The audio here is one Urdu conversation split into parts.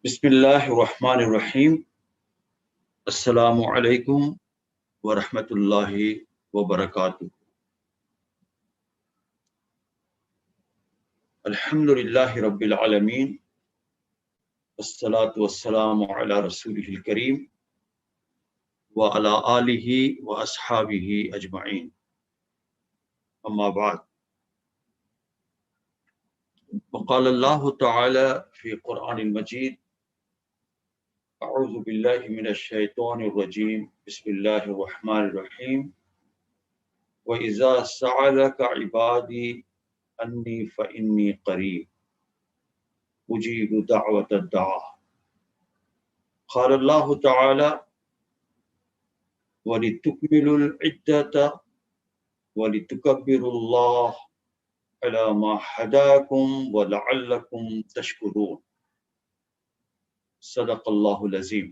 بسم اللہ الرحمن الرحیم۔ السلام علیکم ورحمۃ اللہ وبرکاتہ۔ الحمد للہ رب العالمین، والصلاة والسلام علی رسولہ الکریم وعلی آلہ واصحابہ اجمعین، اما بعد۔ وقال اللہ تعالی فی قرآن المجید: اعوذ باللہ من الشیطان الرجیم، بسم اللہ الرحمن الرحیم۔ وَإِذَا سَأَلَكَ عِبَادِي أَنِّي فَإِنِّي قَرِيبٌ أُجِيبُ دَعْوَةَ الدَّاعِ۔ قال اللہ تعالی: وَلِتُكْمِلُوا الْعِدَّةَ وَلِتُكَبِّرُوا اللَّهَ عَلَى مَا هَدَاكُمْ وَلَعَلَّكُمْ تَشْكُرُونَ۔ صدق اللہ العظیم۔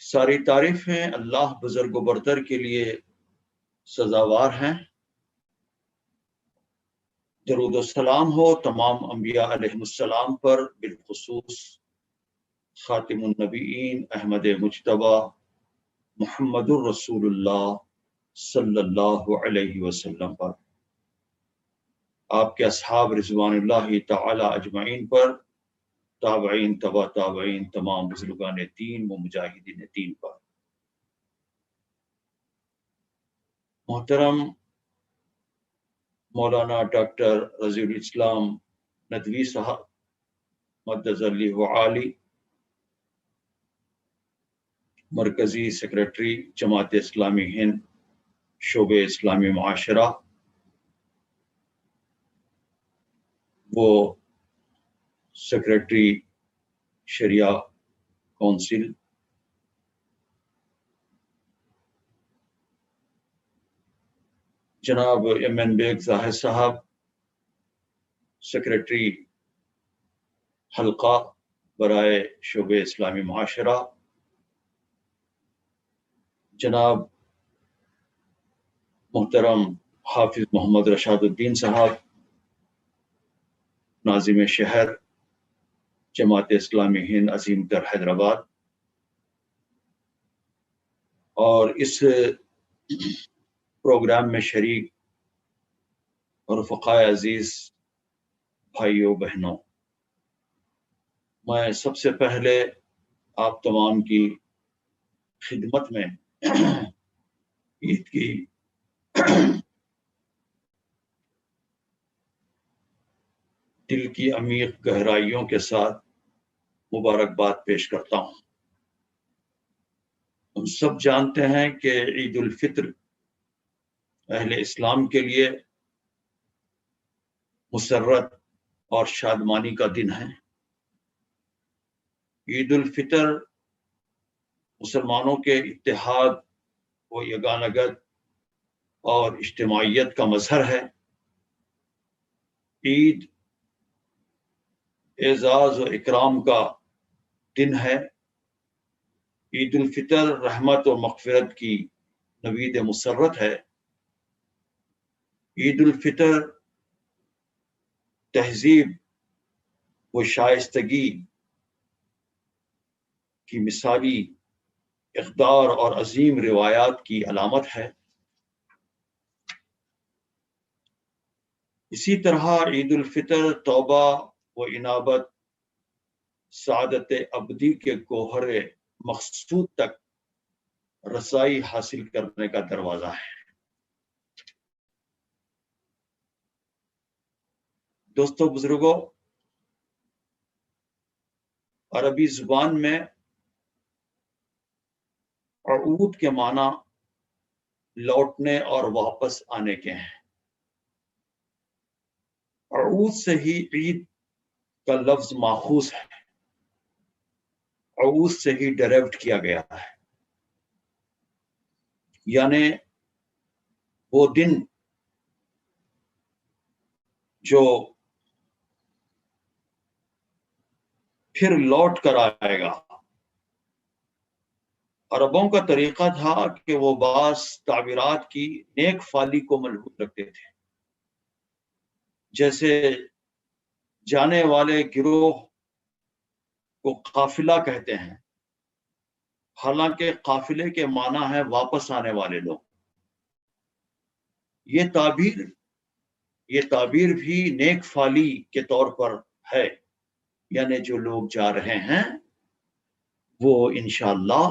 ساری تعریفیں اللہ بزرگ و برتر کے لیے سزاوار ہیں۔ درود و سلام ہو تمام انبیاء علیہ السلام پر، بالخصوص خاتم النبیین احمد مجتبی محمد الرسول اللہ صلی اللہ علیہ وسلم پر، آپ کے اصحاب رضوان اللہ تعالی اجمعین پر، تابعین تبع تابعین، تمام بزرگان دین و مجاہدین دین پر۔ محترم مولانا ڈاکٹر رضی الاسلام ندوی صاحب مدظ اللہ عالی، مرکزی سیکریٹری جماعت اسلامی ہند شعبہ اسلامی معاشرہ، وہ سیکریٹری شریعہ کونسل، جناب ایم این بیگ ظاہر صاحب، سیکریٹری حلقہ برائے شعبہ اسلامی معاشرہ، جناب محترم حافظ محمد رشاد الدین صاحب، ناظم شہر جماعت اسلامی ہند عظیم تر حیدرآباد، اور اس پروگرام میں شریک اور رفقائے عزیز بھائیوں بہنوں، میں سب سے پہلے آپ تمام کی خدمت میں عید کی دل کی عمیق گہرائیوں کے ساتھ مبارکباد پیش کرتا ہوں۔ ہم سب جانتے ہیں کہ عید الفطر اہل اسلام کے لیے مسرت اور شادمانی کا دن ہے۔ عید الفطر مسلمانوں کے اتحاد و یگانگت اور اجتماعیت کا مظہر ہے۔ عید اعزاز و اکرام کا دن ہے۔ عید الفطر رحمت و مغفرت کی نوید مسرت ہے۔ عید الفطر تہذیب و شائستگی کی مثالی اقدار اور عظیم روایات کی علامت ہے۔ اسی طرح عید الفطر توبہ و انابت، سعادت ابدی کے گوہر مقصود تک رسائی حاصل کرنے کا دروازہ ہے۔ دوستو بزرگوں، عربی زبان میں عود کے معنی لوٹنے اور واپس آنے کے ہیں۔ عود سے ہی عید کا لفظ ماخوذ ہے، عود سے ہی ڈیرائیوڈ کیا گیا ہے، یعنی وہ دن جو پھر لوٹ کر آئے گا۔ عربوں کا طریقہ تھا کہ وہ بعض تعبیرات کی نیک فالی کو ملحوظ رکھتے تھے، جیسے جانے والے گروہ کو قافلہ کہتے ہیں، حالانکہ قافلے کے معنی ہے واپس آنے والے لوگ۔ یہ تعبیر بھی نیک فالی کے طور پر ہے، یعنی جو لوگ جا رہے ہیں وہ انشاءاللہ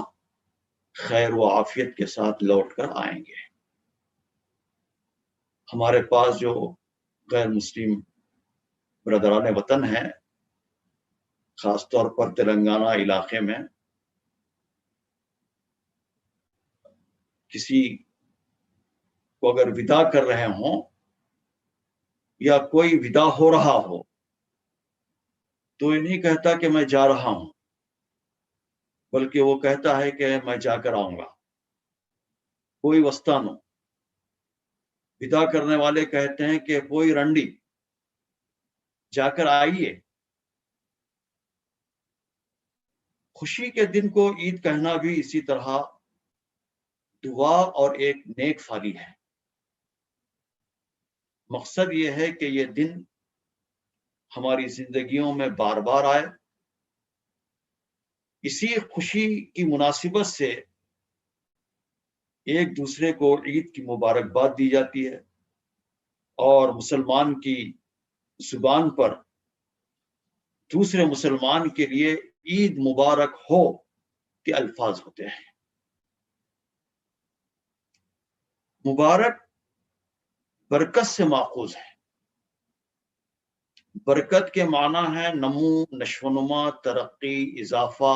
خیر و عافیت کے ساتھ لوٹ کر آئیں گے۔ ہمارے پاس جو غیر مسلم برادران وطن ہیں، خاص طور پر تلنگانہ علاقے میں، کسی کو اگر ودا کر رہے ہوں یا کوئی ودا ہو رہا ہو تو یہ نہیں کہتا کہ میں جا رہا ہوں، بلکہ وہ کہتا ہے کہ میں جا کر آؤں گا۔ کوئی وستانو ودا کرنے والے کہتے ہیں کہ کوئی رنڈی جا کر آئیے۔ خوشی کے دن کو عید کہنا بھی اسی طرح دعا اور ایک نیک فالی ہے۔ مقصد یہ ہے کہ یہ دن ہماری زندگیوں میں بار بار آئے۔ اسی خوشی کی مناسبت سے ایک دوسرے کو عید کی مبارکباد دی جاتی ہے، اور مسلمان کی زبان پر دوسرے مسلمان کے لیے عید مبارک ہو کے الفاظ ہوتے ہیں۔ مبارک برکت سے ماخوذ ہے۔ برکت کے معنی ہے نمو، نشو و نما، ترقی، اضافہ،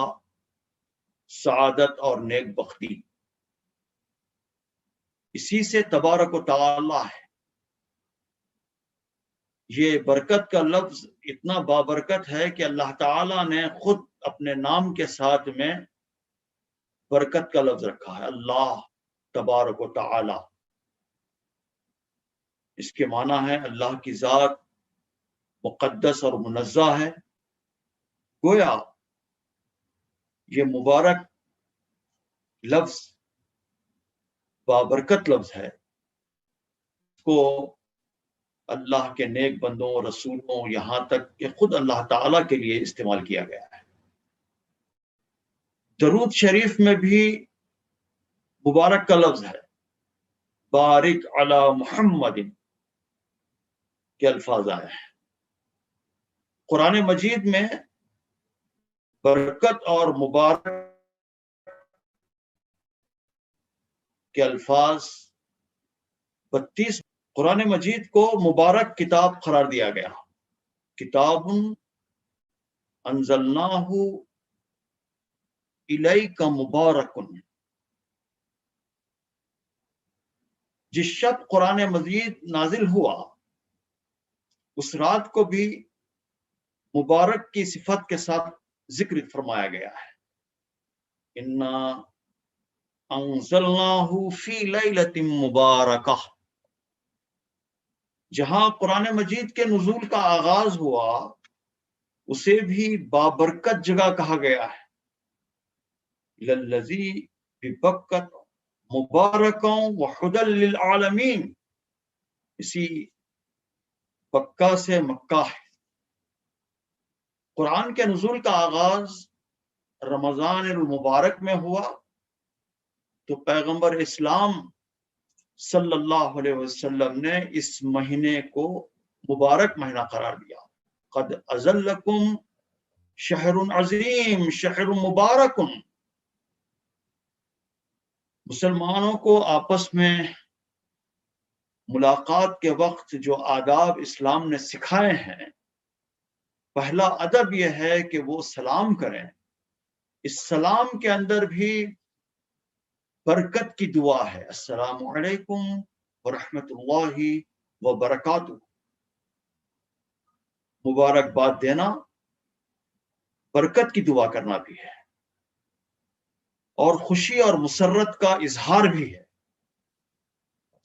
سعادت اور نیک بختی۔ اسی سے تبارک و تعالی ہے۔ یہ برکت کا لفظ اتنا بابرکت ہے کہ اللہ تعالی نے خود اپنے نام کے ساتھ میں برکت کا لفظ رکھا ہے، اللہ تبارک و تعالی۔ اس کے معنی ہے اللہ کی ذات مقدس اور منزہ ہے۔ گویا یہ مبارک لفظ بابرکت لفظ ہے، کو اللہ کے نیک بندوں، رسولوں، یہاں تک کہ خود اللہ تعالیٰ کے لیے استعمال کیا گیا ہے۔ درود شریف میں بھی مبارک کا لفظ ہے، بارک علی محمد کے الفاظ آئے ہیں۔ قرآن مجید میں برکت اور مبارک کے الفاظ 32 قرآن مجید کو مبارک کتاب قرار دیا گیا۔ کتاب انزلناہ الیک مبارک، جس شب قرآن مجید نازل ہوا اس رات کو بھی مبارک کی صفت کے ساتھ ذکر فرمایا گیا ہے۔ انا انزلناہ فی لیلۃ مبارکہ، جہاں قرآن مجید کے نزول کا آغاز ہوا اسے بھی بابرکت جگہ کہا گیا ہے۔ للذی ببکۃ مبارکا وہدی للعالمین، اسی بکہ سے مکہ ہے۔ قرآن کے نزول کا آغاز رمضان المبارک میں ہوا تو پیغمبر اسلام صلی اللہ علیہ وسلم نے اس مہینے کو مبارک مہینہ قرار دیا۔ قد اذلکم شہر عظیم شہر مبارک، مسلمانوں کو آپس میں ملاقات کے وقت جو آداب اسلام نے سکھائے ہیں، پہلا ادب یہ ہے کہ وہ سلام کریں۔ اس سلام کے اندر بھی برکت کی دعا ہے، السلام علیکم ورحمۃ اللہ وبرکاتہ۔ مبارکباد دینا برکت کی دعا کرنا بھی ہے، اور خوشی اور مسرت کا اظہار بھی ہے۔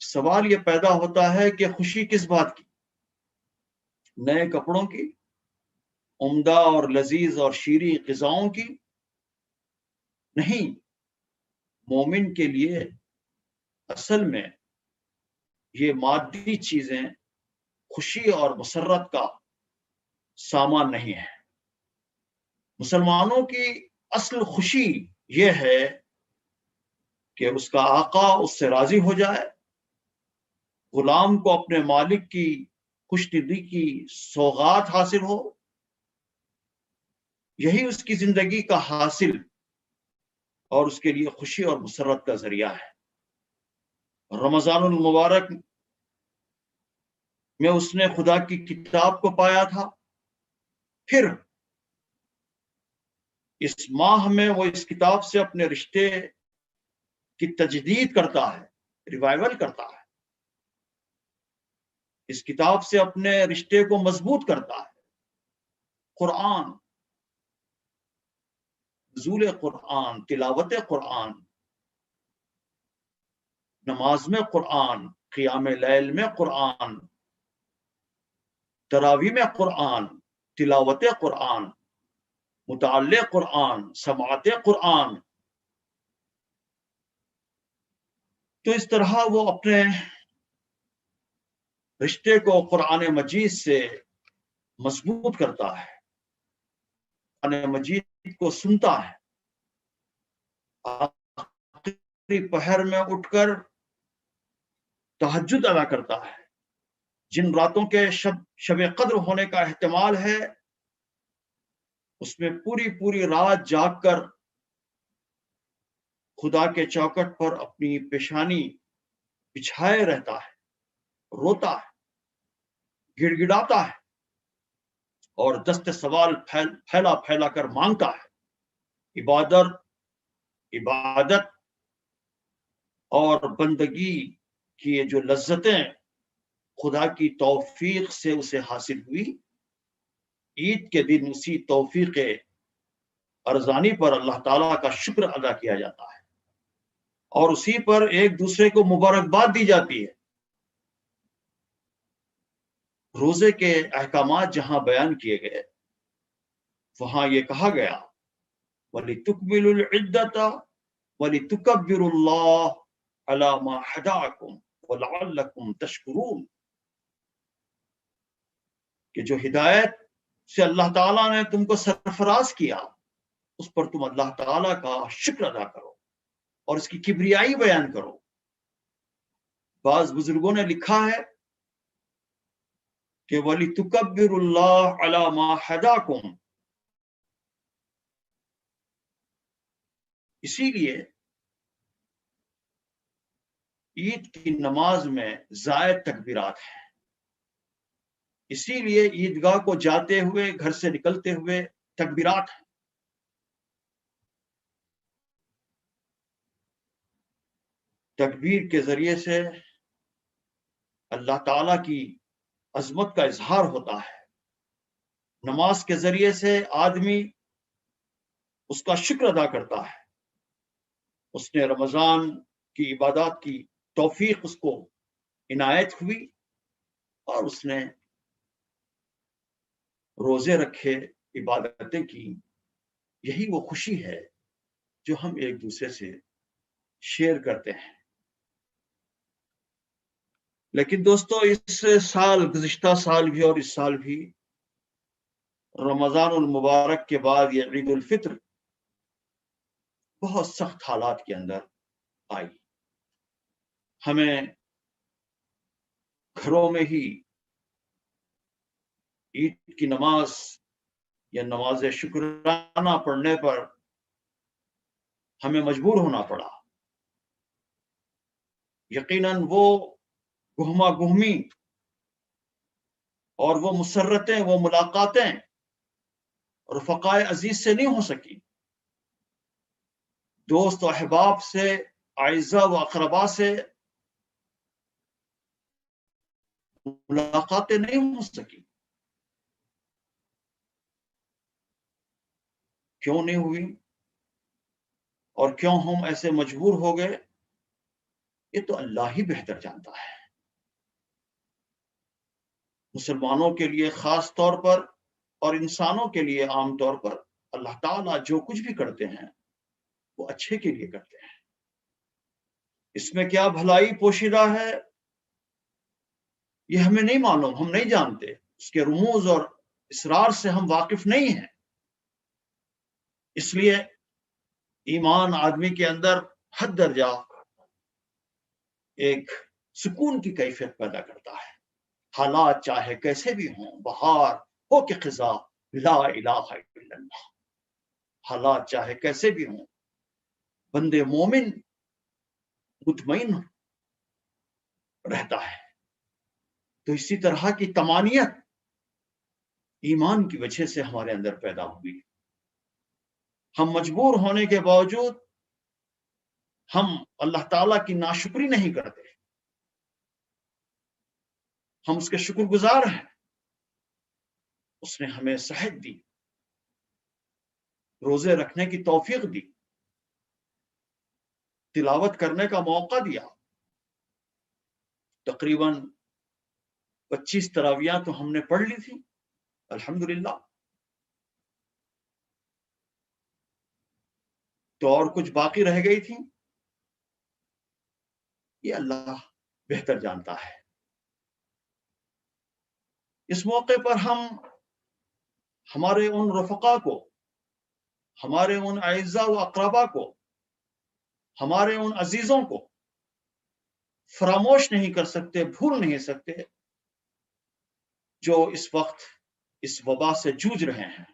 سوال یہ پیدا ہوتا ہے کہ خوشی کس بات کی؟ نئے کپڑوں کی، عمدہ اور لذیذ اور شیریں غذاؤں کی؟ نہیں، مومن کے لیے اصل میں یہ مادی چیزیں خوشی اور مسرت کا سامان نہیں ہے۔ مسلمانوں کی اصل خوشی یہ ہے کہ اس کا آقا اس سے راضی ہو جائے، غلام کو اپنے مالک کی خوش دلی کی سوغات حاصل ہو، یہی اس کی زندگی کا حاصل اور اس کے لیے خوشی اور مسرت کا ذریعہ ہے۔ رمضان المبارک میں اس نے خدا کی کتاب کو پایا تھا، پھر اس ماہ میں وہ اس کتاب سے اپنے رشتے کی تجدید کرتا ہے، ریوائول کرتا ہے، اس کتاب سے اپنے رشتے کو مضبوط کرتا ہے۔ قرآن، نزول قرآن، تلاوت قرآن، نماز میں قرآن، قیام لیل میں قرآن، تراویح میں قرآن، تلاوت قرآن، مطالعہ قرآن، سماعت قرآن۔ تو اس طرح وہ اپنے رشتے کو قرآن مجید سے مضبوط کرتا ہے، قرآن مجید کو سنتا ہے، آخری پہر میں اٹھ کر تہجد ادا کرتا ہے۔ جن راتوں کے شب قدر ہونے کا احتمال ہے، اس میں پوری رات جاگ کر خدا کے چوکٹ پر اپنی پیشانی بچھائے رہتا ہے، روتا ہے، گڑ گڑاتا ہے اور دست سوال پھیلا کر مانگتا ہے۔ عبادت اور بندگی کی جو لذتیں خدا کی توفیق سے اسے حاصل ہوئی، عید کے دن اسی توفیق ارزانی پر اللہ تعالیٰ کا شکر ادا کیا جاتا ہے اور اسی پر ایک دوسرے کو مبارکباد دی جاتی ہے۔ روزے کے احکامات جہاں بیان کیے گئے، وہاں یہ کہا گیا وَلِتُكْمِلُوا الْعِدَّةَ وَلِتُكَبِّرُوا اللَّهَ عَلَى مَا هَدَاكُمْ وَلَعَلَّكُمْ تَشْكُرُونَ، کہ جو ہدایت سے اللہ تعالیٰ نے تم کو سرفراز کیا، اس پر تم اللہ تعالیٰ کا شکر ادا کرو اور اس کی کبریائی بیان کرو۔ بعض بزرگوں نے لکھا ہے کہ وَلِتُكَبِّرُوا اللَّهَ عَلَى مَا هَدَاكُمْ، اسی لیے عید کی نماز میں زائد تکبیرات ہیں، اسی لیے عیدگاہ کو جاتے ہوئے، گھر سے نکلتے ہوئے تکبیرات ہیں۔ تکبیر کے ذریعے سے اللہ تعالیٰ کی عظمت کا اظہار ہوتا ہے، نماز کے ذریعے سے آدمی اس کا شکر ادا کرتا ہے، اس نے رمضان کی عبادات کی توفیق اس کو عنایت ہوئی اور اس نے روزے رکھے، عبادتیں کی۔ یہی وہ خوشی ہے جو ہم ایک دوسرے سے شیئر کرتے ہیں۔ لیکن دوستو، اس سال، گزشتہ سال بھی اور اس سال بھی، رمضان المبارک کے بعد یہ عید الفطر بہت سخت حالات کے اندر آئی۔ ہمیں گھروں میں ہی عید کی نماز یا نماز شکرانہ پڑھنے پر ہمیں مجبور ہونا پڑا۔ یقیناً وہ گہما گہمی اور وہ مسرتیں، وہ ملاقاتیں رفقائے عزیز سے نہیں ہو سکی، دوست و احباب سے، اعزاء و اقربا سے ملاقاتیں نہیں ہو سکی۔ کیوں نہیں ہوئی اور کیوں ہم ایسے مجبور ہو گئے، یہ تو اللہ ہی بہتر جانتا ہے۔ مسلمانوں کے لیے خاص طور پر اور انسانوں کے لیے عام طور پر اللہ تعالیٰ جو کچھ بھی کرتے ہیں وہ اچھے کے لیے کرتے ہیں۔ اس میں کیا بھلائی پوشیدہ ہے یہ ہمیں نہیں معلوم، ہم نہیں جانتے، اس کے رموز اور اسرار سے ہم واقف نہیں ہیں، اس لیے ایمان آدمی کے اندر حد درجہ ایک سکون کی کیفیت پیدا کرتا ہے۔ حالات چاہے کیسے بھی ہوں، بہار ہو کہ خزاں لا الہ الا اللہ، حالات چاہے کیسے بھی ہوں، بندے مومن مطمئن رہتا ہے۔ تو اسی طرح کی تمانیت ایمان کی وجہ سے ہمارے اندر پیدا ہوئی۔ ہم مجبور ہونے کے باوجود ہم اللہ تعالیٰ کی ناشکری نہیں کرتے، ہم اس کے شکر گزار ہیں۔ اس نے ہمیں صحت دی، روزے رکھنے کی توفیق دی، تلاوت کرنے کا موقع دیا۔ تقریباً 25 تراویحاں تو ہم نے پڑھ لی تھی الحمدللہ۔ تو اور کچھ باقی رہ گئی تھی، یہ اللہ بہتر جانتا ہے۔ اس موقع پر ہم ہمارے ان رفقا کو، ہمارے ان اعزاء و اقربا کو، ہمارے ان عزیزوں کو فراموش نہیں کر سکتے، بھول نہیں سکتے، جو اس وقت اس وبا سے جوجھ رہے ہیں۔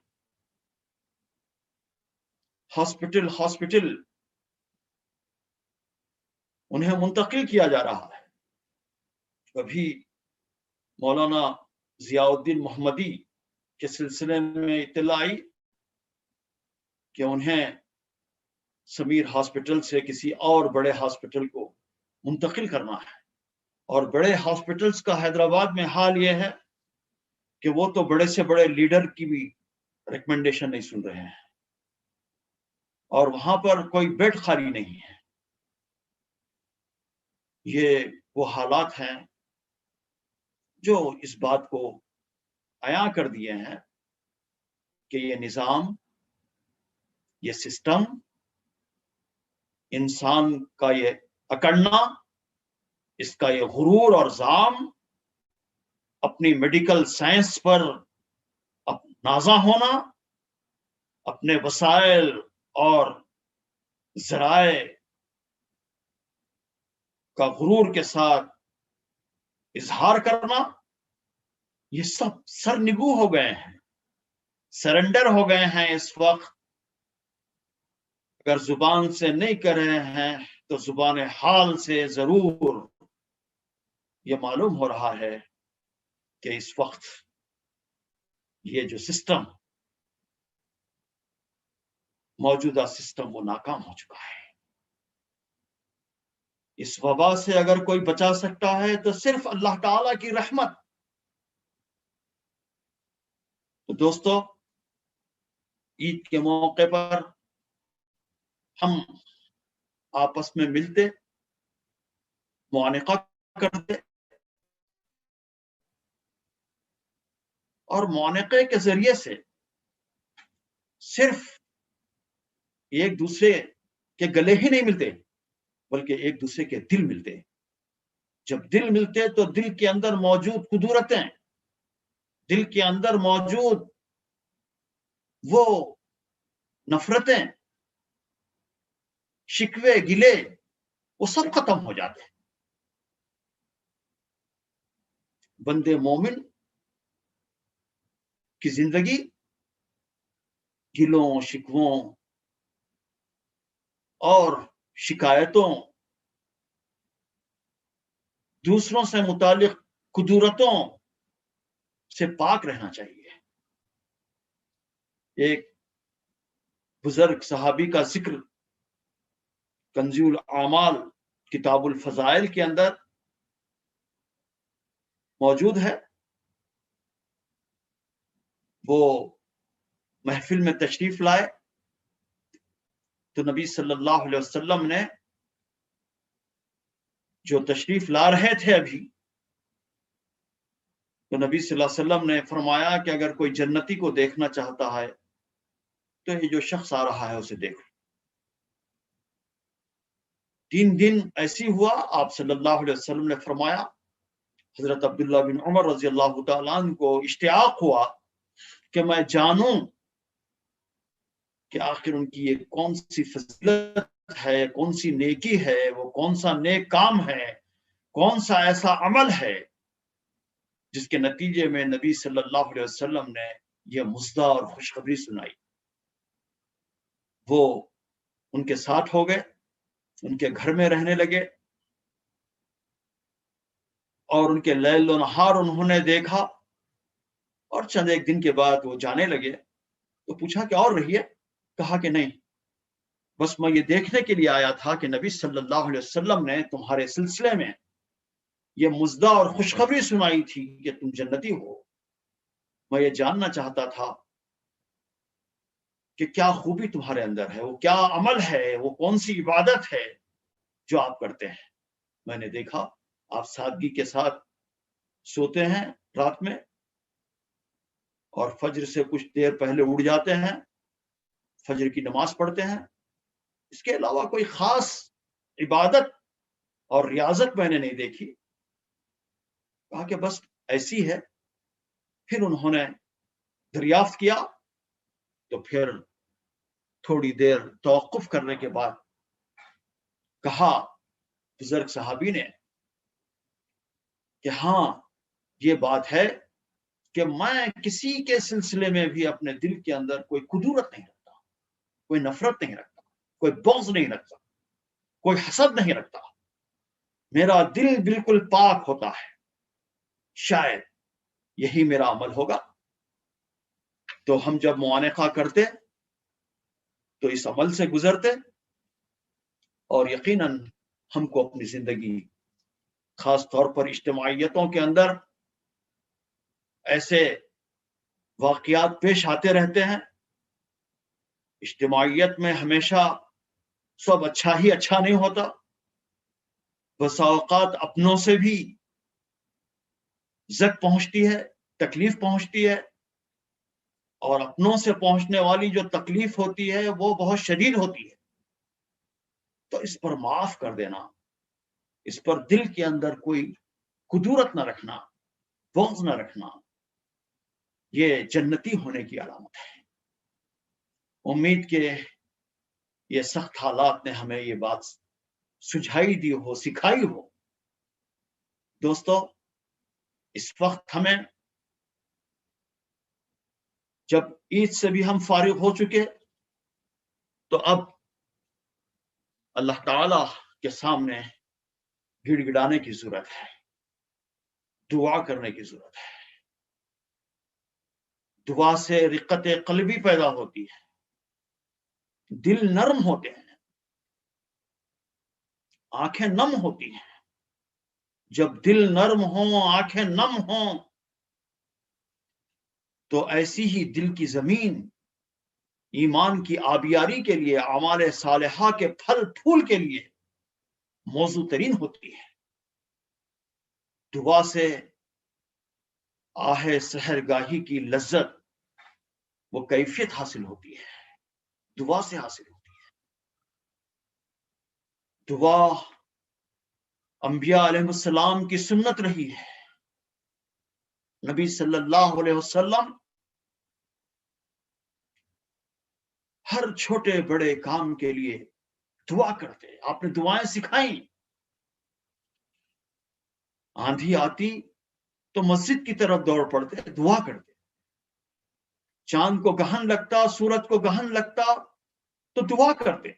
ہاسپٹل انہیں منتقل کیا جا رہا ہے۔ ابھی مولانا ضیاء الدین محمدی کے سلسلے میں اطلاع آئی کہ انہیں سمیر ہاسپٹل سے کسی اور بڑے ہاسپٹل کو منتقل کرنا ہے، اور بڑے ہاسپٹلز کا حیدرآباد میں حال یہ ہے کہ وہ تو بڑے سے بڑے لیڈر کی بھی ریکمنڈیشن نہیں سن رہے ہیں، اور وہاں پر کوئی بیڈ خالی نہیں ہے۔ یہ وہ حالات ہیں جو اس بات کو عیاں کر دیے ہیں کہ یہ نظام، یہ سسٹم، انسان کا یہ اکڑنا، اس کا یہ غرور اور زام، اپنی میڈیکل سائنس پر نازاں ہونا، اپنے وسائل اور ذرائع کا غرور کے ساتھ اظہار کرنا، یہ سب سرنگو ہو گئے ہیں، سرنڈر ہو گئے ہیں اس وقت۔ اگر زبان سے نہیں کر رہے ہیں تو زبان حال سے ضرور یہ معلوم ہو رہا ہے کہ اس وقت یہ جو سسٹم، موجودہ سسٹم، وہ ناکام ہو چکا ہے۔ اس وبا سے اگر کوئی بچا سکتا ہے تو صرف اللہ تعالیٰ کی رحمت۔ تو دوستو، عید کے موقع پر ہم آپس میں ملتے، معانقہ کرتے، اور معانقے کے ذریعے سے صرف ایک دوسرے کے گلے ہی نہیں ملتے، بلکہ ایک دوسرے کے دل ملتے۔ جب دل ملتے تو دل کے اندر موجود قدرتیں، دل کے اندر موجود وہ نفرتیں، شکوے، گلے، وہ سب ختم ہو جاتے ہیں۔ بندے مومن کی زندگی گلوں، شکووں اور شکایتوں، دوسروں سے متعلق قدرتوں سے پاک رہنا چاہیے۔ ایک بزرگ صحابی کا ذکر کنزی الاعمال کتاب الفضائل کے اندر موجود ہے۔ وہ محفل میں تشریف لائے تو نبی صلی اللہ علیہ وسلم نے جو تشریف لا رہے تھے ابھی، تو نبی صلی اللہ علیہ وسلم نے فرمایا کہ اگر کوئی جنتی کو دیکھنا چاہتا ہے تو یہ جو شخص آ رہا ہے اسے دیکھو۔ 3 دن ایسی ہوا، آپ صلی اللہ علیہ وسلم نے فرمایا، حضرت عبداللہ بن عمر رضی اللہ تعالیٰ عنہ کو اشتیاق ہوا کہ میں جانوں کہ آخر ان کی یہ کون سی فضیلت ہے، کون سی نیکی ہے، وہ کون سا نیک کام ہے، کون سا ایسا عمل ہے جس کے نتیجے میں نبی صلی اللہ علیہ وسلم نے یہ مژدہ اور خوشخبری سنائی۔ وہ ان کے ساتھ ہو گئے، ان کے گھر میں رہنے لگے، اور ان کے لیل و نہار انہوں نے دیکھا، اور چند ایک دن کے بعد وہ جانے لگے۔ تو پوچھا کہ اور رہیے؟ کہا کہ نہیں، بس میں یہ دیکھنے کے لیے آیا تھا کہ نبی صلی اللہ علیہ وسلم نے تمہارے سلسلے میں یہ مژدہ اور خوشخبری سنائی تھی کہ تم جنتی ہو۔ میں یہ جاننا چاہتا تھا کہ کیا خوبی تمہارے اندر ہے، وہ کیا عمل ہے، وہ کون سی عبادت ہے جو آپ کرتے ہیں۔ میں نے دیکھا آپ سادگی کے ساتھ سوتے ہیں رات میں، اور فجر سے کچھ دیر پہلے اٹھ جاتے ہیں، فجر کی نماز پڑھتے ہیں، اس کے علاوہ کوئی خاص عبادت اور ریاضت میں نے نہیں دیکھی۔ کہا کہ بس ایسی ہے۔ پھر انہوں نے دریافت کیا، تو پھر تھوڑی دیر توقف کرنے کے بعد کہا بزرگ صحابی نے کہ ہاں یہ بات ہے کہ میں کسی کے سلسلے میں بھی اپنے دل کے اندر کوئی کدورت نہیں رکھتا، کوئی نفرت نہیں رکھتا، کوئی بغض نہیں رکھتا، کوئی حسد نہیں رکھتا۔ میرا دل بالکل پاک ہوتا ہے۔ شاید یہی میرا عمل ہوگا۔ تو ہم جب معانقہ کرتے تو اس عمل سے گزرتے، اور یقیناً ہم کو اپنی زندگی، خاص طور پر اجتماعیتوں کے اندر، ایسے واقعات پیش آتے رہتے ہیں۔ اجتماعیت میں ہمیشہ سب اچھا ہی اچھا نہیں ہوتا، بسا اوقات اپنوں سے بھی زد پہنچتی ہے، تکلیف پہنچتی ہے، اور اپنوں سے پہنچنے والی جو تکلیف ہوتی ہے وہ بہت شدید ہوتی ہے۔ تو اس پر معاف کر دینا، اس پر دل کے اندر کوئی کدورت نہ رکھنا، بغض نہ رکھنا، یہ جنتی ہونے کی علامت ہے۔ امید کہ یہ سخت حالات نے ہمیں یہ بات سجھائی دی ہو، سکھائی ہو۔ دوستو، اس وقت ہمیں، جب عید سے بھی ہم فارغ ہو چکے، تو اب اللہ تعالی کے سامنے گڑ گڑانے کی ضرورت ہے، دعا کرنے کی ضرورت ہے۔ دعا سے رقت قلبی پیدا ہوتی ہے، دل نرم ہوتے ہیں، آنکھیں نم ہوتی ہیں۔ جب دل نرم ہوں، آنکھیں نم ہوں، تو ایسی ہی دل کی زمین ایمان کی آبیاری کے لیے، اعمال صالحہ کے پھل پھول کے لیے موزوں ترین ہوتی ہے۔ دعا سے آہ سحرگاہی کی لذت، وہ کیفیت حاصل ہوتی ہے، دعا سے حاصل ہوتی ہے۔ دعا انبیاء علیہ السلام کی سنت رہی ہے۔ نبی صلی اللہ علیہ وسلم ہر چھوٹے بڑے کام کے لیے دعا کرتے، آپ نے دعائیں سکھائیں۔ آندھی آتی تو مسجد کی طرف دوڑ پڑتے، دعا کرتے۔ چاند کو گہن لگتا، سورج کو گہن لگتا تو دعا کرتے۔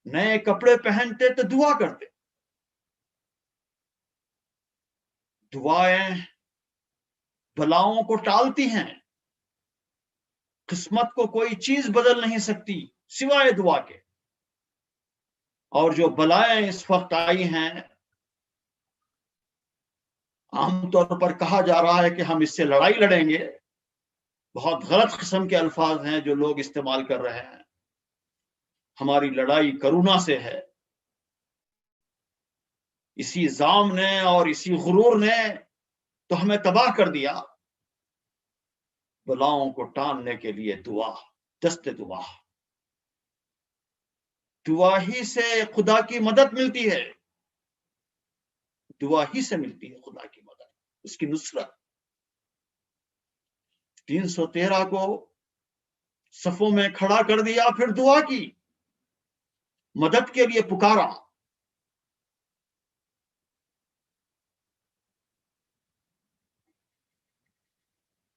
نئے کپڑے پہنتے تو دعا کرتے۔ دعائیں بلاؤں کو ٹالتی ہیں۔ قسمت کو کوئی چیز بدل نہیں سکتی سوائے دعا کے۔ اور جو بلائیں اس وقت آئی ہیں، عام طور پر کہا جا رہا ہے کہ ہم اس سے لڑائی لڑیں گے۔ بہت غلط قسم کے الفاظ ہیں جو لوگ استعمال کر رہے ہیں۔ ہماری لڑائی کرونا سے ہے۔ اسی زام نے اور اسی غرور نے تو ہمیں تباہ کر دیا۔ بلاؤں کو ٹالنے کے لیے دعا، دست دعا۔ دعا ہی سے خدا کی مدد ملتی ہے، دعا ہی سے ملتی ہے خدا کی مدد، اس کی نصرت۔ 313 کو صفوں میں کھڑا کر دیا، پھر دعا کی، مدد کے لیے پکارا۔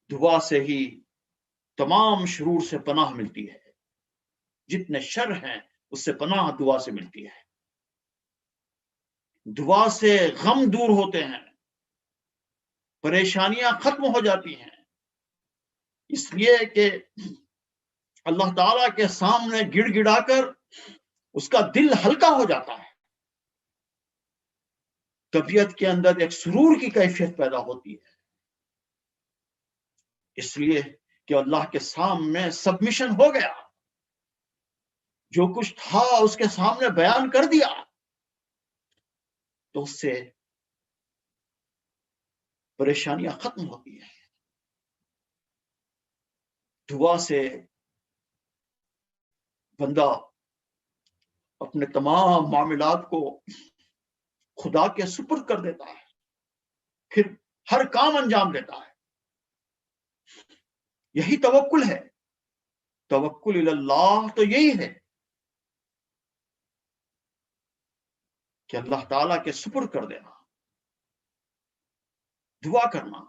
دعا سے ہی تمام شرور سے پناہ ملتی ہے، جتنے شر ہیں اس سے پناہ دعا سے ملتی ہے۔ دعا سے غم دور ہوتے ہیں، پریشانیاں ختم ہو جاتی ہیں، اس لیے کہ اللہ تعالیٰ کے سامنے گڑ گڑا کر اس کا دل ہلکا ہو جاتا ہے، طبیعت کے اندر ایک سرور کی کیفیت پیدا ہوتی ہے، اس لیے کہ اللہ کے سامنے سبمیشن ہو گیا، جو کچھ تھا اس کے سامنے بیان کر دیا، تو اس سے پریشانیاں ختم ہوتی ہیں۔ دعا سے بندہ اپنے تمام معاملات کو خدا کے سپرد کر دیتا ہے، پھر ہر کام انجام دیتا ہے۔ یہی توکل ہے، توکل الی اللہ تو یہی ہے کہ اللہ تعالیٰ کے سپرد کر دینا، دعا کرنا،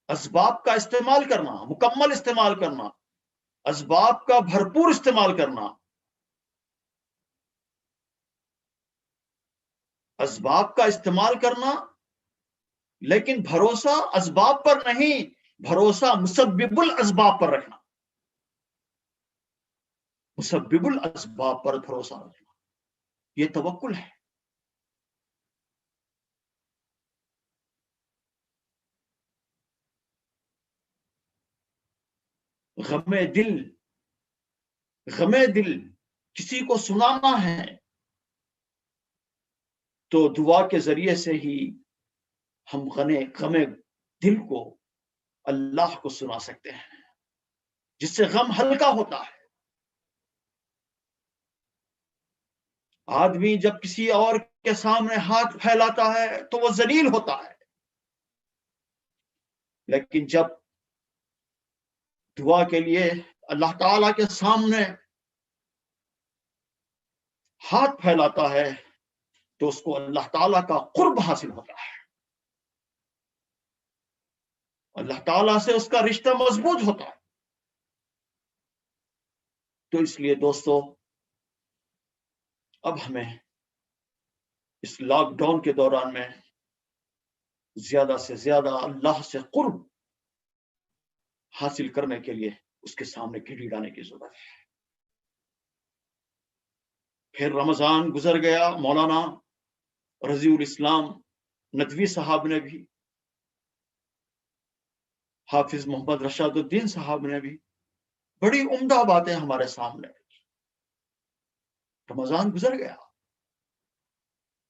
اسباب کا استعمال کرنا، مکمل استعمال کرنا، اسباب کا بھرپور استعمال کرنا، اسباب کا استعمال کرنا، لیکن بھروسہ اسباب پر نہیں، بھروسہ مسبب الاسباب پر رکھنا، مسبب الاسباب پر بھروسہ رکھنا، یہ توکل ہے۔ غم دل کسی کو سنانا ہے تو دعا کے ذریعے سے ہی ہم غم دل کو اللہ کو سنا سکتے ہیں، جس سے غم ہلکا ہوتا ہے۔ آدمی جب کسی اور کے سامنے ہاتھ پھیلاتا ہے تو وہ ذلیل ہوتا ہے، لیکن جب دعا کے لیے اللہ تعالیٰ کے سامنے ہاتھ پھیلاتا ہے تو اس کو اللہ تعالیٰ کا قرب حاصل ہوتا ہے، اللہ تعالیٰ سے اس کا رشتہ مضبوط ہوتا ہے۔ تو اس لیے دوستو، اب ہمیں اس لاک ڈاؤن کے دوران میں زیادہ سے زیادہ اللہ سے قرب حاصل کرنے کے لیے اس کے سامنے گڑگڑانے کی ضرورت ہے۔ پھر رمضان گزر گیا، مولانا رضی الاسلام ندوی صاحب نے بھی، حافظ محمد رشاد الدین صاحب نے بھی بڑی عمدہ باتیں ہمارے سامنے۔ رمضان گزر گیا،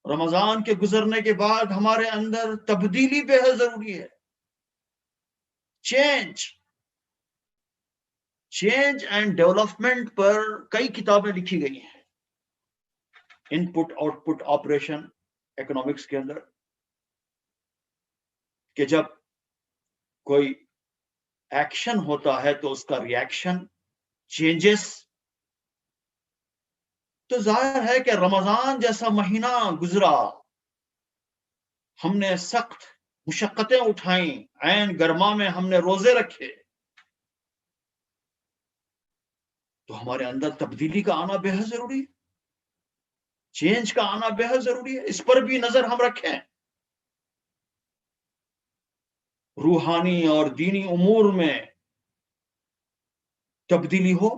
رمضان کے گزرنے کے بعد ہمارے اندر تبدیلی بے حد ضروری ہے، چینج اینڈ ڈیولپمنٹ پر کئی کتابیں لکھی گئی ہیں، input output operation economics کے اندر، کہ جب کوئی ایکشن ہوتا ہے تو اس کا ری ایکشن چینجز۔ تو ظاہر ہے کہ رمضان جیسا مہینہ گزرا، ہم نے سخت مشقتیں اٹھائیں، عین گرما میں ہم نے روزے رکھے، تو ہمارے اندر تبدیلی کا آنا بے حد ضروری ہے، چینج کا آنا بے حد ضروری ہے۔ اس پر بھی نظر ہم رکھیں، روحانی اور دینی امور میں تبدیلی ہو،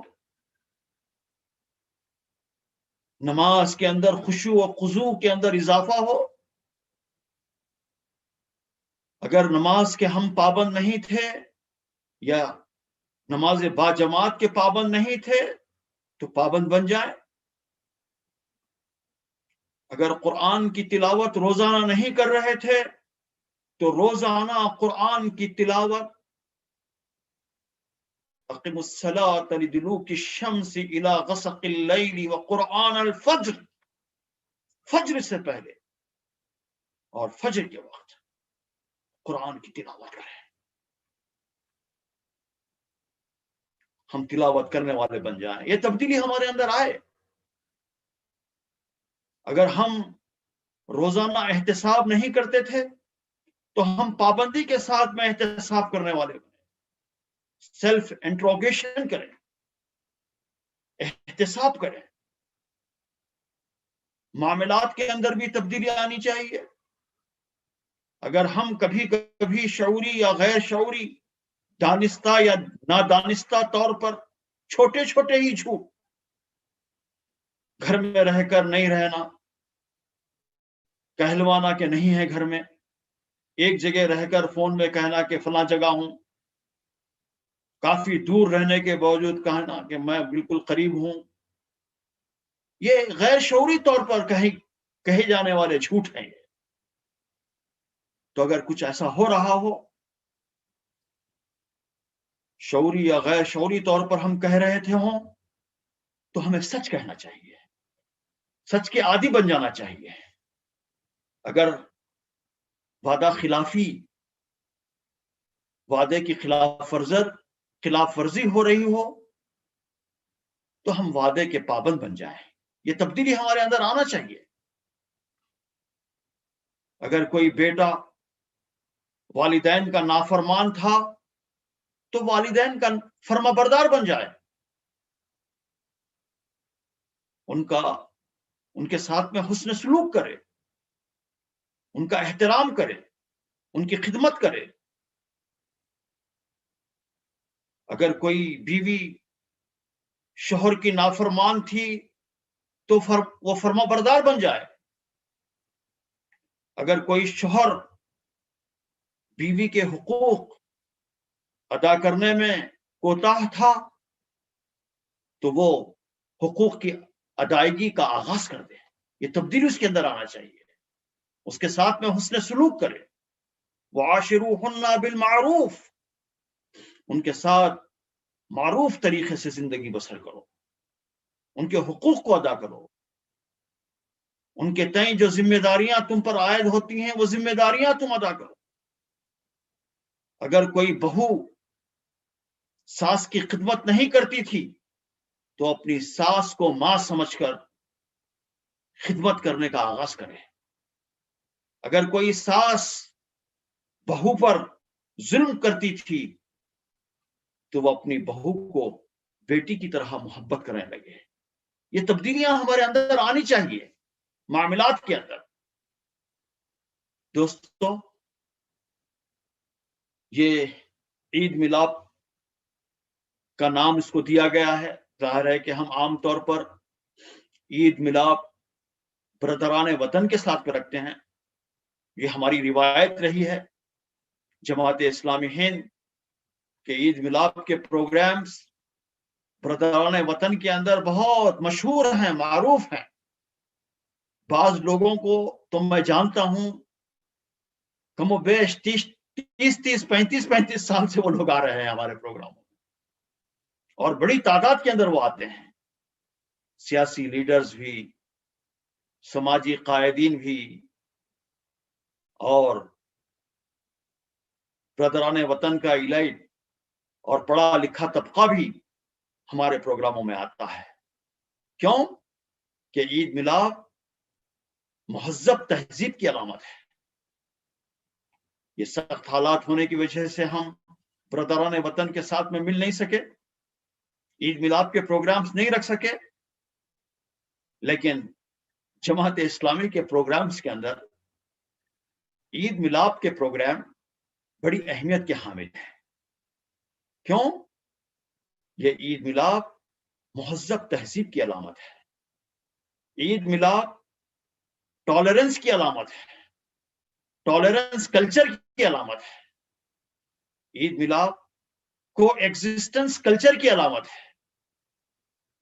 نماز کے اندر خشوع و خضوع کے اندر اضافہ ہو۔ اگر نماز کے ہم پابند نہیں تھے یا نماز با جماعت کے پابند نہیں تھے تو پابند بن جائیں۔ اگر قرآن کی تلاوت روزانہ نہیں کر رہے تھے تو روزانہ قرآن کی تلاوت، اقم الصلاة لدلوک الشمس الى غسق اللیل وقرآن الفجر، فجر سے پہلے اور فجر کے وقت قرآن کی تلاوت کریں، ہم تلاوت کرنے والے بن جائیں، یہ تبدیلی ہمارے اندر آئے۔ اگر ہم روزانہ احتساب نہیں کرتے تھے تو ہم پابندی کے ساتھ میں احتساب کرنے والے بنے، سیلف انٹروگیشن کریں، احتساب کریں، معاملات کے اندر بھی تبدیلی آنی چاہیے۔ اگر ہم کبھی کبھی شعوری یا غیر شعوری، دانستہ یا نادانستہ طور پر چھوٹے چھوٹے ہی جھوٹ، گھر میں رہ کر نہیں رہنا، کہلوانا کہ نہیں ہے گھر میں، ایک جگہ رہ کر فون میں کہنا کہ فلاں جگہ ہوں، کافی دور رہنے کے باوجود کہنا کہ میں بالکل قریب ہوں، یہ غیر شعوری طور پر کہے جانے والے جھوٹ ہیں۔ تو اگر کچھ ایسا ہو رہا ہو، شعوری یا غیر شعوری طور پر ہم کہہ رہے تھے ہوں، تو ہمیں سچ کہنا چاہیے، سچ کے عادی بن جانا چاہیے۔ اگر وعدہ خلافی، وعدے کی خلاف ورزی ہو رہی ہو تو ہم وعدے کے پابند بن جائیں، یہ تبدیلی ہمارے اندر آنا چاہیے۔ اگر کوئی بیٹا والدین کا نافرمان تھا تو والدین کا فرما بردار بن جائے، ان کے ساتھ میں حسن سلوک کرے، ان کا احترام کرے، ان کی خدمت کرے۔ اگر کوئی بیوی شوہر کی نافرمان تھی تو وہ فرما بردار بن جائے۔ اگر کوئی شوہر بیوی کے حقوق ادا کرنے میں کوتاہ تھا تو وہ حقوق کی ادائیگی کا آغاز کر دے، یہ تبدیلی اس کے اندر آنا چاہیے، اس کے ساتھ میں حسن سلوک کرے۔ وَعَاشِرُوهُنَّ بِالْمَعْرُوفِ، ان کے ساتھ معروف طریقے سے زندگی بسر کرو، ان کے حقوق کو ادا کرو، ان کے تئیں جو ذمہ داریاں تم پر عائد ہوتی ہیں وہ ذمہ داریاں تم ادا کرو۔ اگر کوئی بہو ساس کی خدمت نہیں کرتی تھی تو اپنی ساس کو ماں سمجھ کر خدمت کرنے کا آغاز کرے۔ اگر کوئی ساس بہو پر ظلم کرتی تھی تو وہ اپنی بہو کو بیٹی کی طرح محبت کرنے لگے۔ یہ تبدیلیاں ہمارے اندر آنی چاہیے معاملات کے اندر۔ دوستو، یہ عید میلاد کا نام اس کو دیا گیا ہے، ظاہر ہے کہ ہم عام طور پر عید میلاد برادران وطن کے ساتھ میں رکھتے ہیں، یہ ہماری روایت رہی ہے۔ جماعت اسلامی ہند کے عید میلاد کے پروگرامز برادران وطن کے اندر بہت مشہور ہیں، معروف ہیں۔ بعض لوگوں کو تو میں جانتا ہوں کم و بیش 35 سال سے وہ لوگ آ رہے ہیں ہمارے پروگراموں میں، اور بڑی تعداد کے اندر وہ آتے ہیں، سیاسی لیڈرز بھی، سماجی قائدین بھی، اور برادران وطن کا ایلائٹ اور پڑھا لکھا طبقہ بھی ہمارے پروگراموں میں آتا ہے۔ کیوں کہ عید میلاد مہذب تہذیب کی علامت ہے۔ یہ سخت حالات ہونے کی وجہ سے ہم برادران وطن کے ساتھ میں مل نہیں سکے، عید میلاد کے پروگرامز نہیں رکھ سکے، لیکن جماعت اسلامی کے پروگرامز کے اندر عید میلاد کے پروگرام بڑی اہمیت کے حامل ہیں۔ کیوں؟ یہ عید میلاد مہذب تہذیب کی علامت ہے، عید میلاد ٹالرنس کی علامت ہے، ٹالرنس کلچر کی علامت ہے، عید میلاد کو ایگزسٹنس کلچر کی علامت ہے،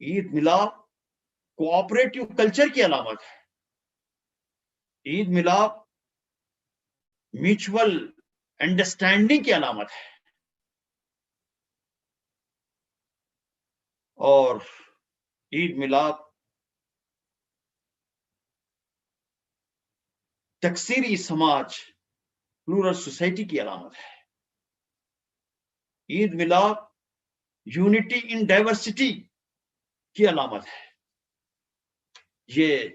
عید میلاد کوآپریٹو کلچر کی علامت ہے، عید میلاد میوچول انڈرسٹینڈنگ کی علامت ہے، اور عید میلاد تکثیری سماج پلورل سوسائٹی کی علامت ہے. عید میلاد یونٹی ان ڈائیورسٹی کی علامت ہے. یہ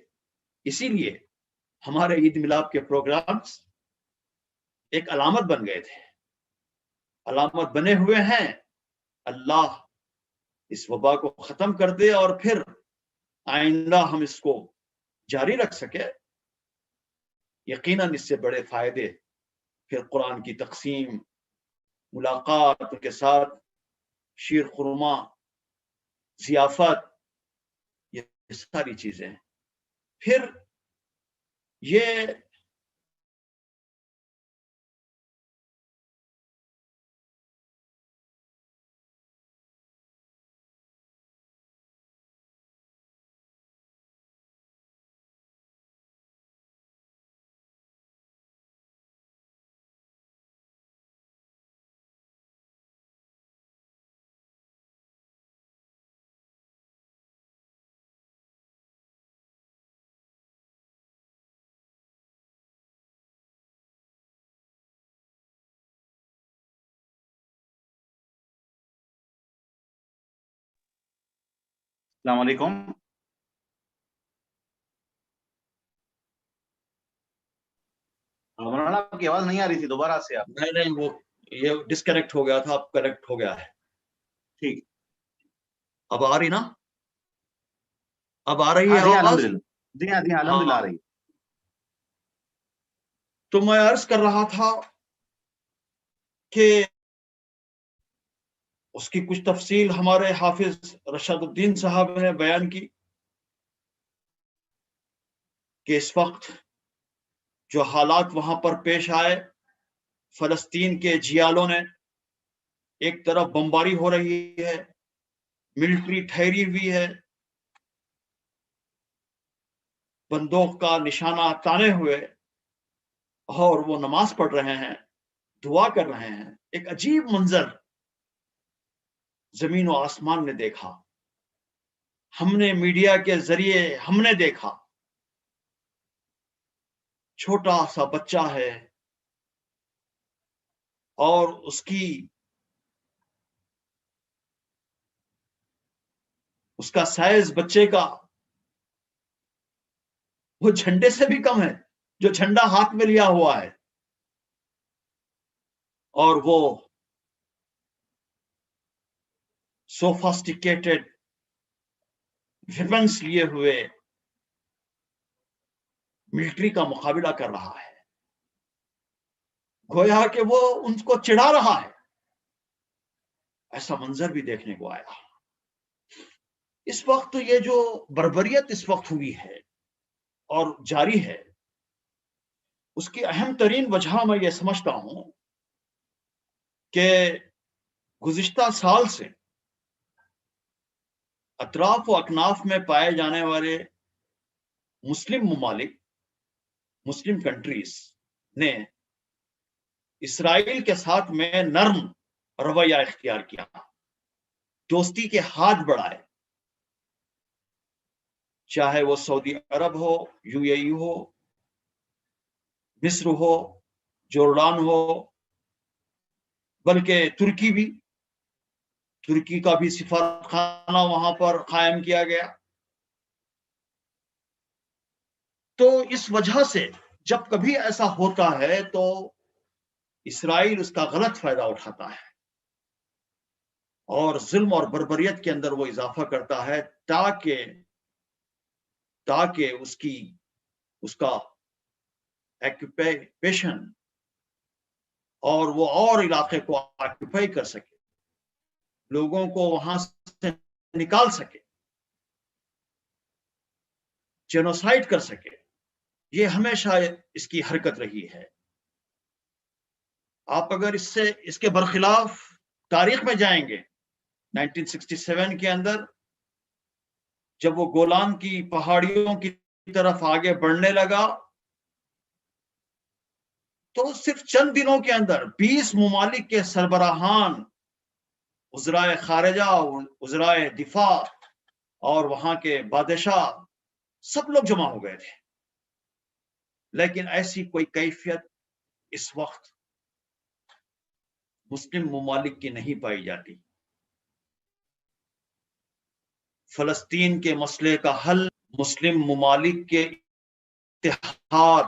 اسی لیے ہمارے عید میلاد کے پروگرامز ایک علامت بن گئے تھے، علامت بنے ہوئے ہیں. اللہ اس وبا کو ختم کر دے اور پھر آئندہ ہم اس کو جاری رکھ سکے. یقیناً اس سے بڑے فائدے پھر قرآن کی تقسیم، ملاقات کے ساتھ شیر خرما، ضیافت، یہ ساری چیزیں پھر یہ السلام علیکم. مولانا آپ کی آواز نہیں آ رہی تھی، دوبارہ سے آپ. نہیں وہ یہ ڈسکنیکٹ ہو گیا تھا، اب کنیکٹ ہو گیا ہے. ٹھیک، اب آ رہی نا؟ اب آ رہی ہے جی آواز؟ الحمدللہ. جی ہاں الحمدللہ آ رہی. تو میں عرض کر رہا تھا کہ اس کی کچھ تفصیل ہمارے حافظ رشاد الدین صاحب نے بیان کی کہ اس وقت جو حالات وہاں پر پیش آئے، فلسطین کے جیالوں نے ایک طرف بمباری ہو رہی ہے، ملٹری ٹھہری ہوئی ہے، بندوق کا نشانہ تانے ہوئے، اور وہ نماز پڑھ رہے ہیں، دعا کر رہے ہیں. ایک عجیب منظر زمین و آسمان نے دیکھا، ہم نے میڈیا کے ذریعے ہم نے دیکھا. چھوٹا سا بچہ ہے اور اس کا سائز بچے کا وہ جھنڈے سے بھی کم ہے، جو جھنڈا ہاتھ میں لیا ہوا ہے، اور وہ سوفاسٹیکیٹڈ ویپنس لیے ہوئے ملٹری کا مقابلہ کر رہا ہے، گویا کہ وہ ان کو چڑھا رہا ہے. ایسا منظر بھی دیکھنے کو آیا. اس وقت یہ جو بربریت اس وقت ہوئی ہے اور جاری ہے، اس کی اہم ترین وجہ میں یہ سمجھتا ہوں کہ گزشتہ سال سے اطراف و اکناف میں پائے جانے والے مسلم ممالک، مسلم کنٹریز نے اسرائیل کے ساتھ میں نرم رویہ اختیار کیا، دوستی کے ہاتھ بڑھائے، چاہے وہ سعودی عرب ہو، یو اے ای ہو، مصر ہو، جورڈان ہو، بلکہ ترکی کا بھی سفارت خانہ وہاں پر قائم کیا گیا. تو اس وجہ سے جب کبھی ایسا ہوتا ہے تو اسرائیل اس کا غلط فائدہ اٹھاتا ہے اور ظلم اور بربریت کے اندر وہ اضافہ کرتا ہے تاکہ اس کا ایکوپیشن اور وہ اور علاقے کو آکوپائی کر سکے، لوگوں کو وہاں سے نکال سکے، جینوسائیڈ کر سکے. یہ ہمیشہ اس کی حرکت رہی ہے. آپ اگر اس کے برخلاف تاریخ میں جائیں گے، 1967 کے اندر جب وہ گولان کی پہاڑیوں کی طرف آگے بڑھنے لگا تو صرف چند دنوں کے اندر 20 ممالک کے سربراہان، وزرائے خارجہ، وزرائے دفاع اور وہاں کے بادشاہ سب لوگ جمع ہو گئے تھے. لیکن ایسی کوئی کیفیت اس وقت مسلم ممالک کی نہیں پائی جاتی۔ فلسطین کے مسئلے کا حل مسلم ممالک کے اتحاد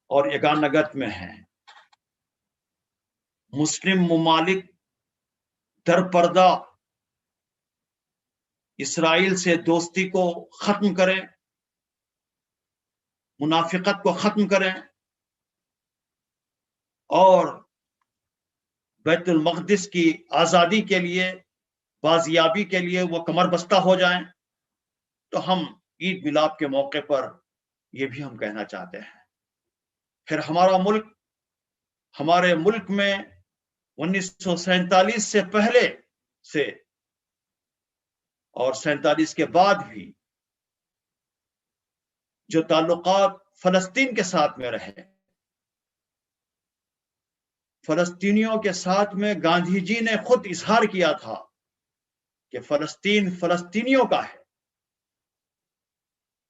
اور یگانگت میں ہے۔ مسلم ممالک در پردہ اسرائیل سے دوستی کو ختم کریں، منافقت کو ختم کریں اور بیت المقدس کی آزادی کے لیے، بازیابی کے لیے وہ کمر بستہ ہو جائیں۔ تو ہم عید میلاد کے موقع پر یہ بھی ہم کہنا چاہتے ہیں۔ پھر ہمارے ملک میں 1947 سے پہلے سے اور 47 کے بعد بھی جو تعلقات فلسطین کے ساتھ میں رہے، فلسطینیوں کے ساتھ میں گاندھی جی نے خود اظہار کیا تھا کہ فلسطین فلسطینیوں کا ہے،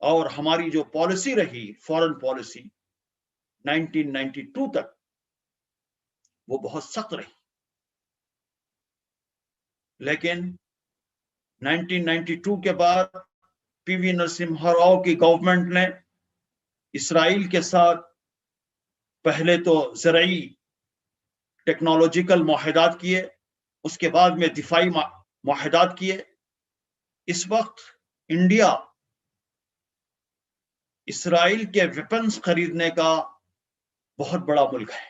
اور ہماری جو پالیسی رہی فورن پالیسی 1992 تک، وہ بہت سخت رہی۔ لیکن 1992 کے بعد پی وی نرسمہا راؤ کی گورنمنٹ نے اسرائیل کے ساتھ پہلے تو زرعی ٹیکنالوجیکل معاہدات کیے، اس کے بعد میں دفاعی معاہدات کیے۔ اس وقت انڈیا اسرائیل کے ویپنز خریدنے کا بہت بڑا ملک ہے۔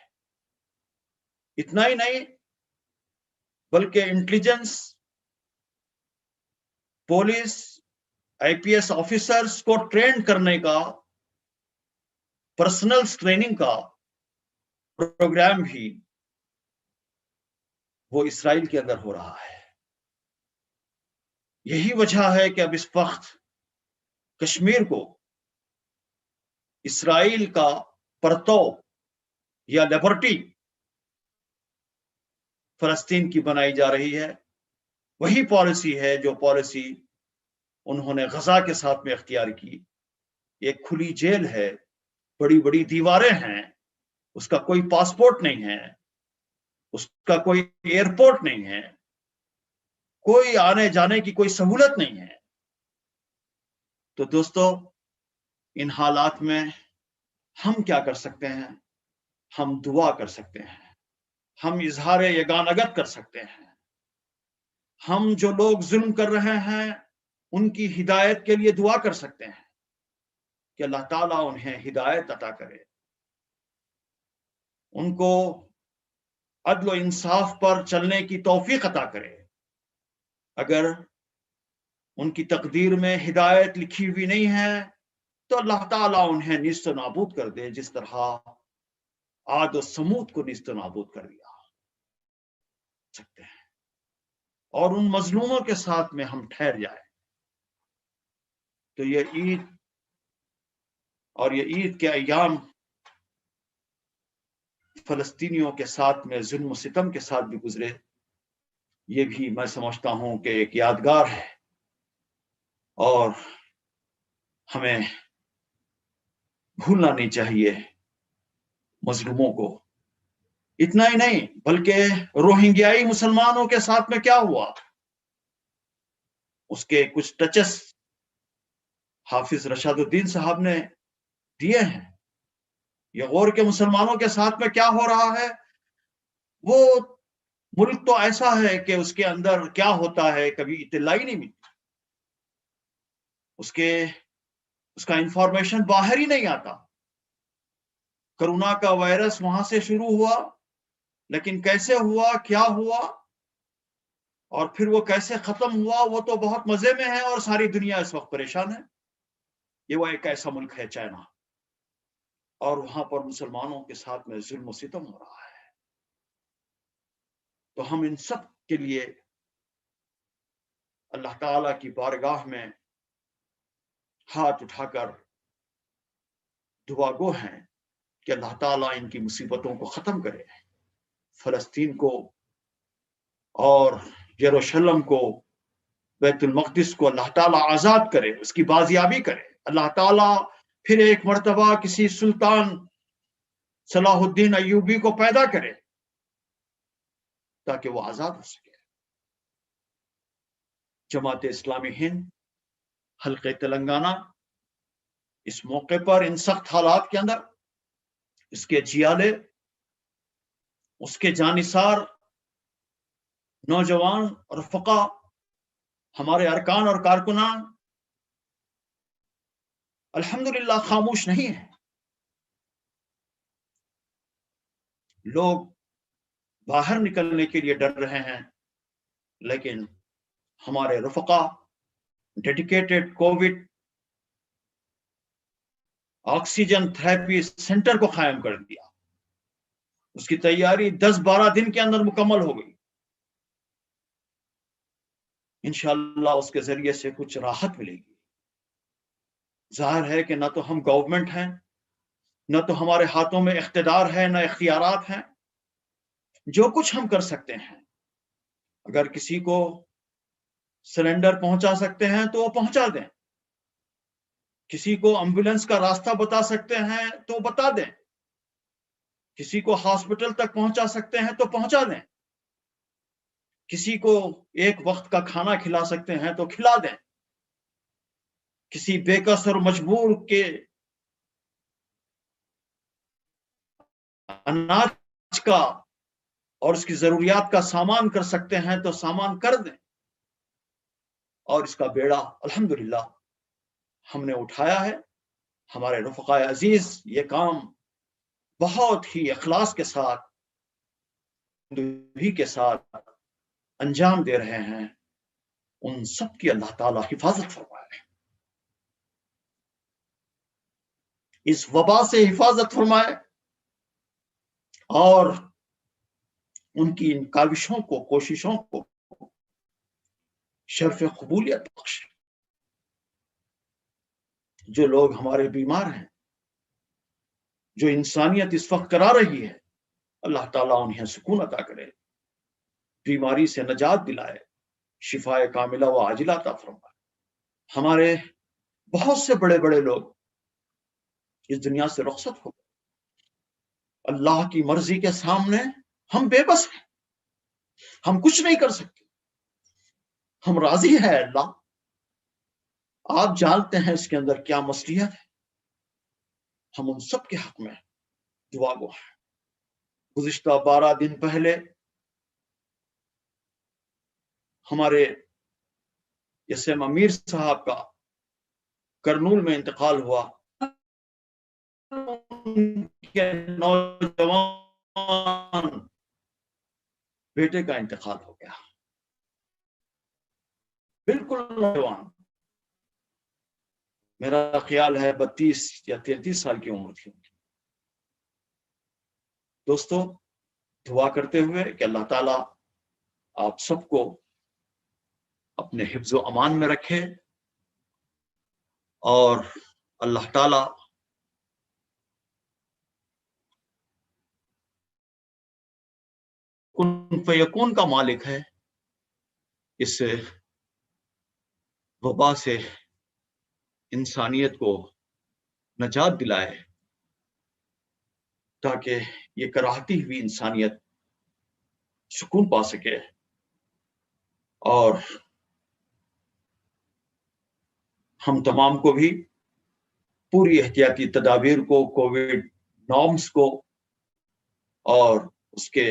اتنا ہی نہیں بلکہ انٹیلیجنس، پولیس، آئی پی ایس آفیسرز کو ٹرین کرنے کا، پرسنل ٹریننگ کا پروگرام بھی وہ اسرائیل کے اندر ہو رہا ہے۔ یہی وجہ ہے کہ اب اس وقت کشمیر کو اسرائیل کا پرتو یا لبرٹی فلسطین کی بنائی جا رہی ہے۔ وہی پالیسی ہے جو پالیسی انہوں نے غزہ کے ساتھ میں اختیار کی۔ ایک کھلی جیل ہے، بڑی بڑی دیواریں ہیں، اس کا کوئی پاسپورٹ نہیں ہے، اس کا کوئی ایئرپورٹ نہیں ہے، کوئی آنے جانے کی کوئی سہولت نہیں ہے۔ تو دوستو، ان حالات میں ہم کیا کر سکتے ہیں؟ ہم دعا کر سکتے ہیں، ہم اظہار یگانگت کر سکتے ہیں، ہم جو لوگ ظلم کر رہے ہیں ان کی ہدایت کے لیے دعا کر سکتے ہیں کہ اللہ تعالیٰ انہیں ہدایت عطا کرے، ان کو عدل و انصاف پر چلنے کی توفیق عطا کرے۔ اگر ان کی تقدیر میں ہدایت لکھی ہوئی نہیں ہے تو اللہ تعالیٰ انہیں نیست و نابود کر دے، جس طرح عاد و سمود کو نیست و نابود کر دیا سکتے ہیں، اور ان مظلوموں کے ساتھ میں ہم ٹھہر جائیں۔ تو یہ عید اور یہ عید کے ایام فلسطینیوں کے ساتھ میں ظلم و ستم کے ساتھ بھی گزرے، یہ بھی میں سمجھتا ہوں کہ ایک یادگار ہے، اور ہمیں بھولنا نہیں چاہیے مظلوموں کو۔ اتنا ہی نہیں بلکہ روہنگیائی مسلمانوں کے ساتھ میں کیا ہوا، اس کے کچھ ٹچس حافظ رشاد الدین صاحب نے دیے ہیں۔ یہ غور کے مسلمانوں کے ساتھ میں کیا ہو رہا ہے، وہ ملک تو ایسا ہے کہ اس کے اندر کیا ہوتا ہے کبھی اطلاع ہی نہیں ملتی، اس کا انفارمیشن باہر ہی نہیں آتا۔ کرونا کا وائرس وہاں سے شروع ہوا، لیکن کیسے ہوا، کیا ہوا، اور پھر وہ کیسے ختم ہوا، وہ تو بہت مزے میں ہے، اور ساری دنیا اس وقت پریشان ہے۔ یہ وہ ایک ایسا ملک ہے چائنا، اور وہاں پر مسلمانوں کے ساتھ میں ظلم و ستم ہو رہا ہے۔ تو ہم ان سب کے لیے اللہ تعالیٰ کی بارگاہ میں ہاتھ اٹھا کر دعا گو ہیں کہ اللہ تعالیٰ ان کی مصیبتوں کو ختم کرے، فلسطین کو اور یروشلم کو، بیت المقدس کو اللہ تعالیٰ آزاد کرے، اس کی بازیابی کرے۔ اللہ تعالیٰ پھر ایک مرتبہ کسی سلطان صلاح الدین ایوبی کو پیدا کرے تاکہ وہ آزاد ہو سکے۔ جماعت اسلامی ہند حلقہ تلنگانہ اس موقع پر ان سخت حالات کے اندر اس کے جیالے، اس کے جانثار نوجوان رفقا، ہمارے ارکان اور کارکنان الحمدللہ خاموش نہیں ہیں۔ لوگ باہر نکلنے کے لیے ڈر رہے ہیں، لیکن ہمارے رفقا dedicated Covid oxygen therapy centre کو قائم کر دیا۔ اس کی تیاری 10-12 دن کے اندر مکمل ہو گئی۔ انشاءاللہ اس کے ذریعے سے کچھ راحت ملے گی۔ ظاہر ہے کہ نہ تو ہم گورنمنٹ ہیں، نہ تو ہمارے ہاتھوں میں اقتدار ہے، نہ اختیارات ہیں۔ جو کچھ ہم کر سکتے ہیں، اگر کسی کو سلنڈر پہنچا سکتے ہیں تو وہ پہنچا دیں، کسی کو ایمبولینس کا راستہ بتا سکتے ہیں تو بتا دیں، کسی کو ہاسپٹل تک پہنچا سکتے ہیں تو پہنچا دیں، کسی کو ایک وقت کا کھانا کھلا سکتے ہیں تو کھلا دیں، کسی بے کس اور مجبور کے اناج کا اور اس کی ضروریات کا سامان کر سکتے ہیں تو سامان کر دیں۔ اور اس کا بیڑا الحمدللہ ہم نے اٹھایا ہے۔ ہمارے رفقائے عزیز یہ کام بہت ہی اخلاص کے ساتھ کے ساتھ انجام دے رہے ہیں۔ ان سب کی اللہ تعالیٰ حفاظت فرمائے، اس وبا سے حفاظت فرمائے، اور ان کی ان کاوشوں کو، کوششوں کو شرف قبولیت بخشے۔ جو لوگ ہمارے بیمار ہیں، جو انسانیت اس وقت کرا رہی ہے، اللہ تعالیٰ انہیں سکون عطا کرے، بیماری سے نجات دلائے، شفائے کاملہ و عاجلہ عطا فرمائے۔ ہمارے بہت سے بڑے بڑے لوگ اس دنیا سے رخصت ہو گئے۔ اللہ کی مرضی کے سامنے ہم بے بس ہیں، ہم کچھ نہیں کر سکتے۔ ہم راضی ہیں اللہ، آپ جانتے ہیں اس کے اندر کیا مصلحت ہے۔ ہم ان سب کے حق میں دعا گو ہیں۔ گزشتہ 12 دن پہلے ہمارے یسیم امیر صاحب کا کرنول میں انتقال ہوا۔ کے نوجوان بیٹے کا انتقال ہو گیا، بالکل نوجوان، میرا خیال ہے 32 یا 33 سال کی عمر تھی۔ دوستو، دعا کرتے ہوئے کہ اللہ تعالیٰ آپ سب کو اپنے حفظ و امان میں رکھے، اور اللہ تعالیٰ کن فیکون کا مالک ہے، اس وبا سے انسانیت کو نجات دلائے، تاکہ یہ کراہتی ہوئی انسانیت سکون پا سکے، اور ہم تمام کو بھی پوری احتیاطی تدابیر کو، کووڈ نارمز کو، اور اس کے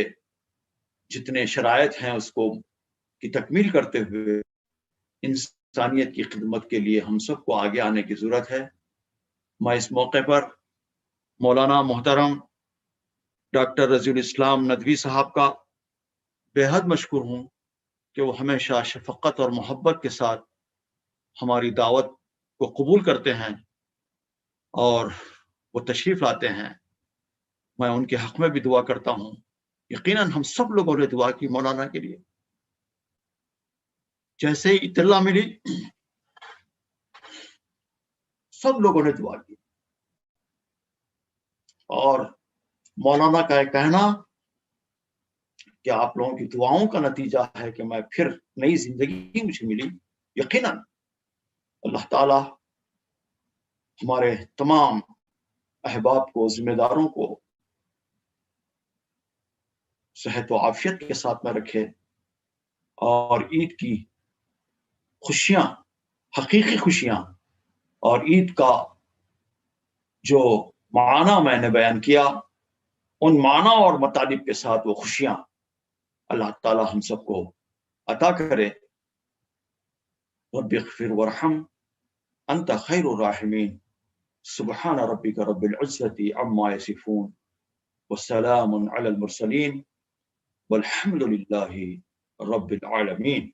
جتنے شرائط ہیں اس کو کی تکمیل کرتے ہوئے انسانیت کی خدمت کے لیے ہم سب کو آگے آنے کی ضرورت ہے۔ میں اس موقع پر مولانا محترم ڈاکٹر رضی الاسلام ندوی صاحب کا بے حد مشکور ہوں کہ وہ ہمیشہ شفقت اور محبت کے ساتھ ہماری دعوت کو قبول کرتے ہیں اور وہ تشریف لاتے ہیں۔ میں ان کے حق میں بھی دعا کرتا ہوں۔ یقیناً ہم سب لوگوں نے دعا کی مولانا کے لیے۔ جیسے ہی اطلاع ملی سب لوگوں نے دعا کی، اور مولانا کا یہ کہنا کہ آپ لوگوں کی دعاؤں کا نتیجہ ہے کہ میں پھر نئی زندگی مجھے ملی۔ یقیناً اللہ تعالیٰ ہمارے تمام احباب کو، ذمہ داروں کو صحت و عافیت کے ساتھ میں رکھے، اور عید کی خوشیاں، حقیقی خوشیاں، اور عید کا جو معنی میں نے بیان کیا، ان معنی اور مطالب کے ساتھ وہ خوشیاں اللہ تعالی ہم سب کو عطا کرے۔ رب اغفر وارحم انت خیر الراحمین، سبحان ربک رب العزت عما یصفون، والسلام علی المرسلین، والحمد للہ رب العالمین۔